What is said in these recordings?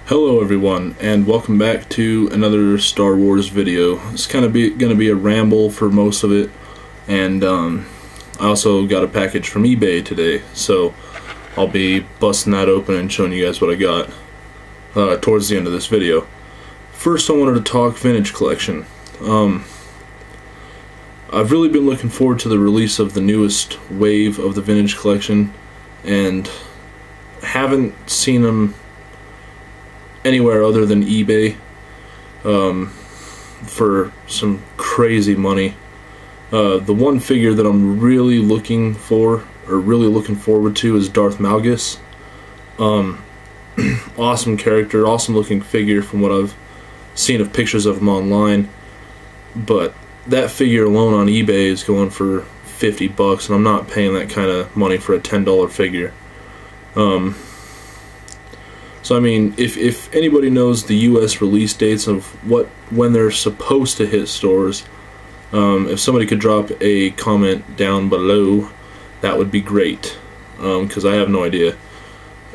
Hello everyone, and welcome back to another Star Wars video. It's kind of going to be a ramble for most of it, and I also got a package from eBay today, so I'll be busting that open and showing you guys what I got towards the end of this video. First, I wanted to talk vintage collection. I've really been looking forward to the release of the newest wave of the vintage collection, and haven't seen them anywhere other than eBay for some crazy money. The one figure that I'm really looking forward to is Darth Malgus. Awesome character, awesome looking figure from what I've seen of pictures of him online, but that figure alone on eBay is going for $50, and I'm not paying that kind of money for a $10 figure. So I mean, if anybody knows the U.S. release dates of when they're supposed to hit stores, if somebody could drop a comment down below, that would be great, because I have no idea.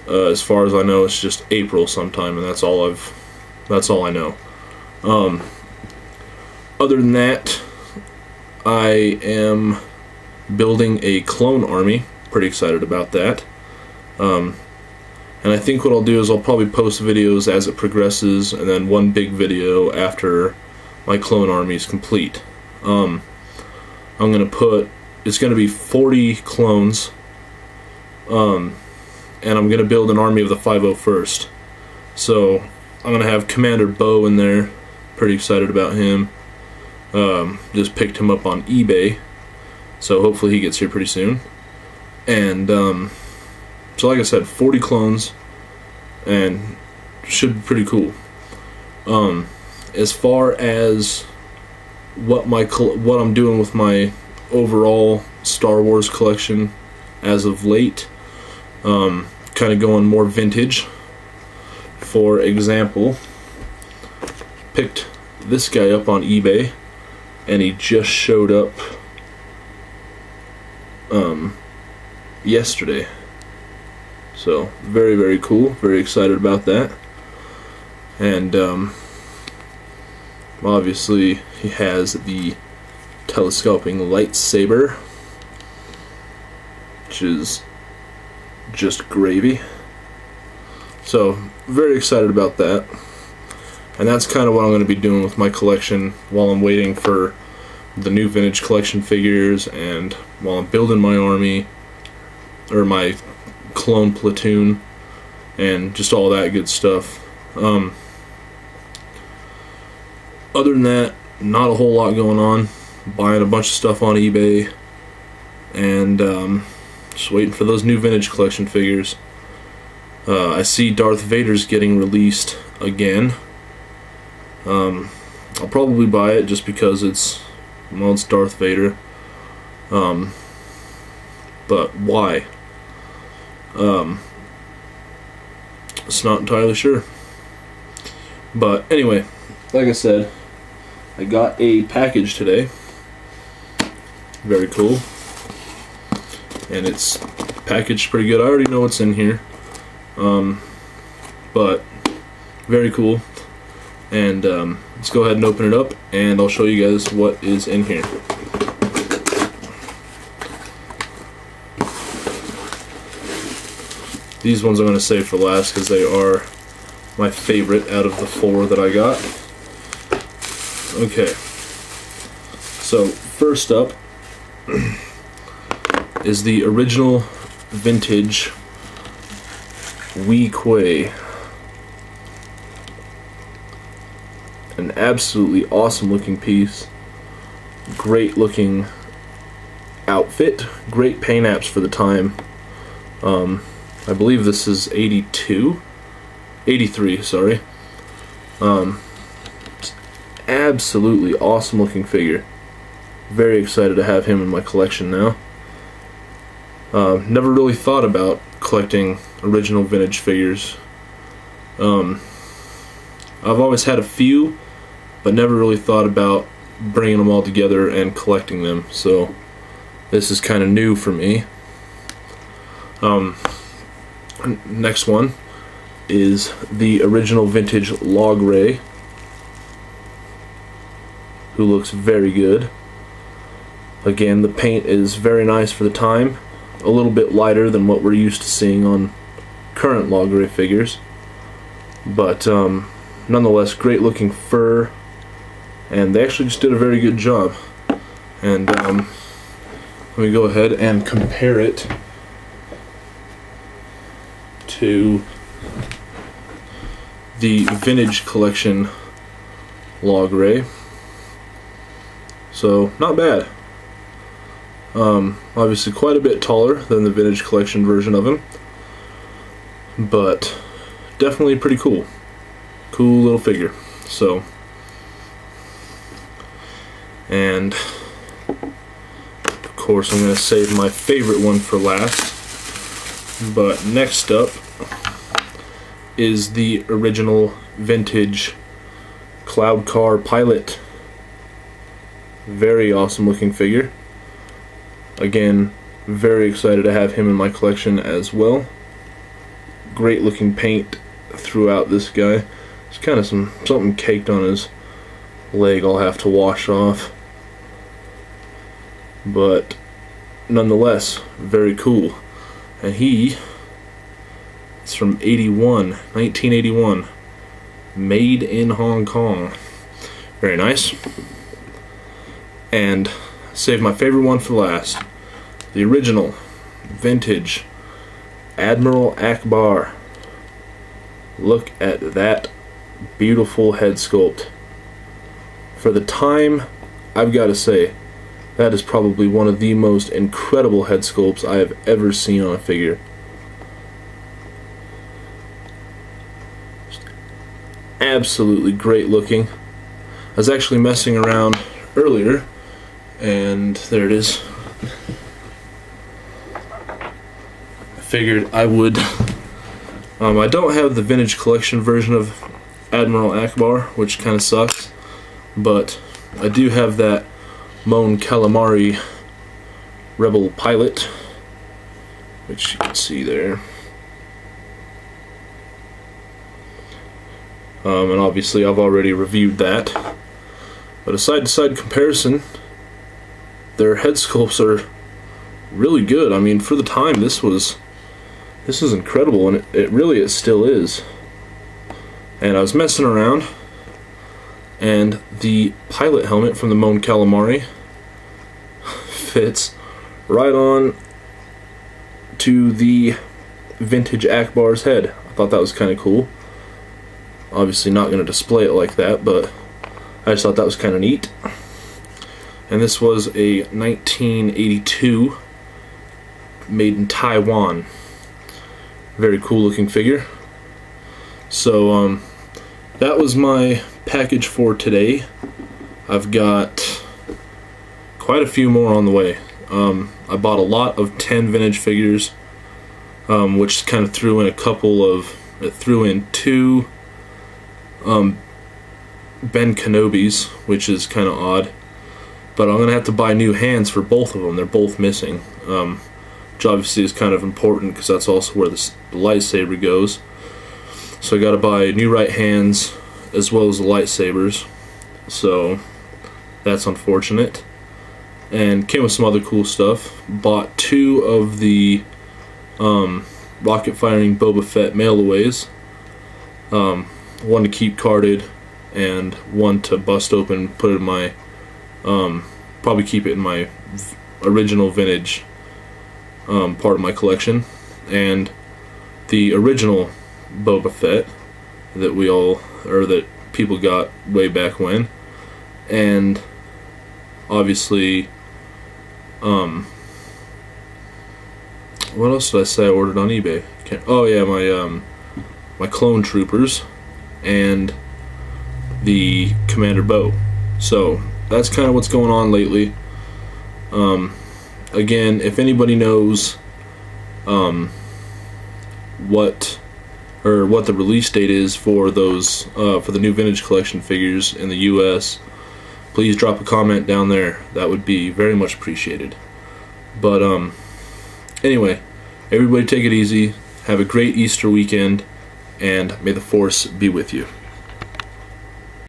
As far as I know, it's just April sometime, and that's all I know. Other than that, I am building a clone army. Pretty excited about that. And I think what I'll do is I'll probably post videos as it progresses, and then one big video after my clone army is complete. It's going to be 40 clones, and I'm going to build an army of the 501st. So I'm going to have Commander Bo in there. Pretty excited about him. Just picked him up on eBay, so hopefully he gets here pretty soon. And so like I said, 40 clones, and should be pretty cool. As far as what I'm doing with my overall Star Wars collection as of late, kind of going more vintage. For example, picked this guy up on eBay, and he just showed up yesterday. So very, very cool, very excited about that. And obviously he has the telescoping lightsaber, which is just gravy. So very excited about that. And that's kind of what I'm going to be doing with my collection while I'm waiting for the new vintage collection figures, and while I'm building my army, or my clone platoon, and just all that good stuff. Other than that, not a whole lot going on. Buying a bunch of stuff on eBay, and just waiting for those new vintage collection figures. I see Darth Vader's getting released again. I'll probably buy it just because it's Darth Vader. But why? It's not entirely sure. But anyway, like I said, I got a package today. Very cool. And it's packaged pretty good. I already know what's in here. But very cool. And let's go ahead and open it up, and I'll show you guys what is in here. These ones I'm going to save for last because they are my favorite out of the 4 that I got. Okay, so first up is the original vintage Wee Quay. An absolutely awesome looking piece. Great looking outfit. Great paint apps for the time. I believe this is 83, sorry. Absolutely awesome looking figure. Very excited to have him in my collection now. Never really thought about collecting original vintage figures. I've always had a few, but never really thought about bringing them all together and collecting them, so this is kind of new for me. Next one is the original vintage Log Ray, who looks very good. Again, the paint is very nice for the time, a little bit lighter than what we're used to seeing on current Log Ray figures, but nonetheless great looking fur, and they actually just did a very good job. And let me go ahead and compare it to the Vintage Collection Log Ray. So not bad. Obviously quite a bit taller than the Vintage Collection version of him, but definitely pretty cool. Cool little figure. So, and of course I'm going to save my favorite one for last, but next up is the original vintage Cloud Car Pilot. Very awesome looking figure. Again, very excited to have him in my collection as well. Great looking paint throughout this guy. There's kind of something caked on his leg I'll have to wash off, but nonetheless very cool. And he is from 1981, made in Hong Kong. Very nice. And save my favorite one for last, the original vintage Admiral Akbar. Look at that beautiful head sculpt. For the time, I've got to say, that is probably one of the most incredible head sculpts I have ever seen on a figure. Just absolutely great looking. I was actually messing around earlier, and there it is. I figured I would. I don't have the Vintage Collection version of Admiral Akbar, which kind of sucks, but I do have that Mon Calamari Rebel Pilot, which you can see there. And obviously I've already reviewed that, but a side-to-side comparison, their head sculpts are really good. I mean, for the time, this is incredible, and it still is. And I was messing around, and the pilot helmet from the Mon Calamari fits right on to the vintage Akbar's head. I thought that was kind of cool. Obviously not going to display it like that, but I just thought that was kind of neat. And this was a 1982, made in Taiwan. Very cool looking figure. So that was my package for today. I've got quite a few more on the way. I bought a lot of 10 vintage figures, which kind of threw in two Ben Kenobis, which is kind of odd. But I'm gonna have to buy new hands for both of them. They're both missing, which obviously is kind of important because that's also where the lightsaber goes. So I got to buy new right hands as well as the lightsabers. So that's unfortunate. And came with some other cool stuff. Bought two of the rocket firing Boba Fett mail-aways. One to keep carded, and one to bust open, put it in my probably keep it in my original vintage part of my collection. And the original Boba Fett that people got way back when, and obviously what else did I say I ordered on eBay? Oh yeah, my clone troopers and the Commander Bo. So that's kind of what's going on lately. Again, if anybody knows what the release date is for those for the new Vintage Collection figures in the US, please drop a comment down there. That would be very much appreciated. But anyway, everybody take it easy. Have a great Easter weekend, and may the Force be with you.